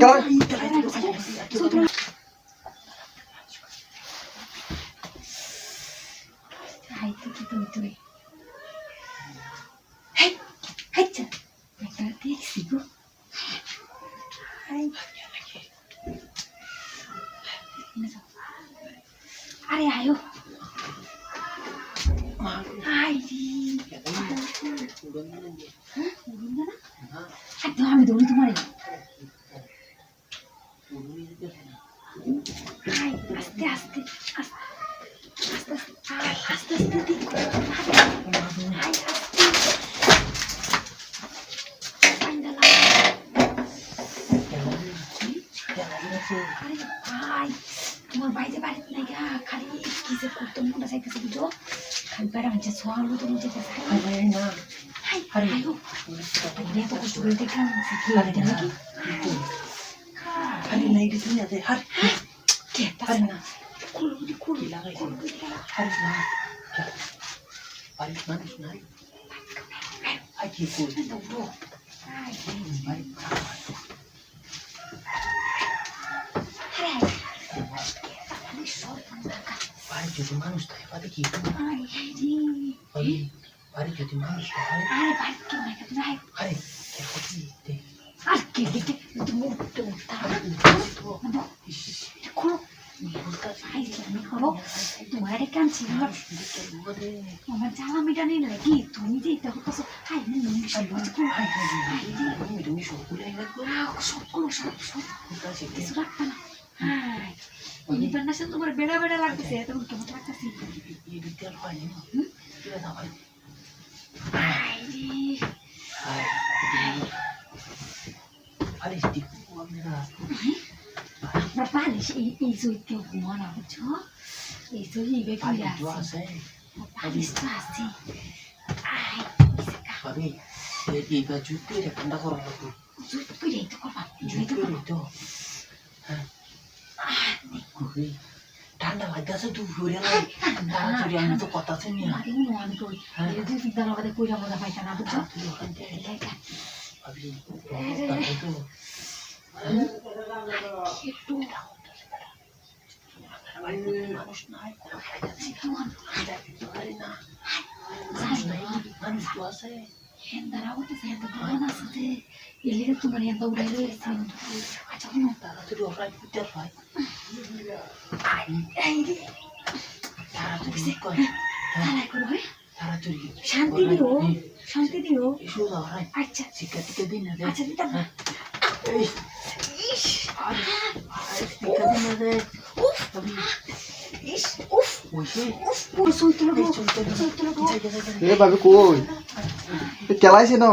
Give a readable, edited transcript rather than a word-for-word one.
colour আরে আয়ো আমি দৌড়ি তোমার আস্তে আস্তে আস্তে আস্তে তোমার বাইরে বাড়িতে নাই গা খালি কিসে করতো মনটা চাইতেছে বুঝো খালি বেড়া হচ্ছে ছোঁয়ার মতো নিচে না আরে এত কষ্ট করে দেখলাম নাকি আরে নাই রে তুমি আছে হার কে তার না কুড়ি লাগাই হার না বাড়ির মানুষ নাই আই কি করি দৌড়ো বাড়ি বাড়ি যদি মানুষ থাকে বাড়ি কি বাড়ি যদি মানুষ থাকে আরে আর কে দেখতে তুমি তোমার কাঁদছি আমার জ্বালা মেটা নেই নাকি তুমি যে এটা হতো কিছু রাখবে না ইন্টারন্যাশনাল তোমার বেড়া বেড়া লাগতেছে তখন কেমন লাগতেছে আপনার পালিশ এই জৈতে ঘুমানো বুঝছো এই জন্য পালিশ তো আছে এইবার জুতো ঠান্ডা করা লাগবে জুতো করে তো করবা তো হ্যাঁ ঠান্ডা লাগতেছে তুই ঘুরে তাড়াতাড়ি আমি তো কথা শুনি আমি কই দুই তিনটা লাগাতে কইরা মজা পাইতা না বুঝছো একটু মানুষ নাই মানুষ তো আছে দাঁড়াও তো আছে এলে তোমার এত উড়াই রয়েছে আচ্ছা তাড়াতাড়ি ওরাই পুজার হয় শান্তি দিও আচ্ছা শিক্ষা টিকা দিন আচ্ছা দিতাম ভাবি কই কেলাইছে না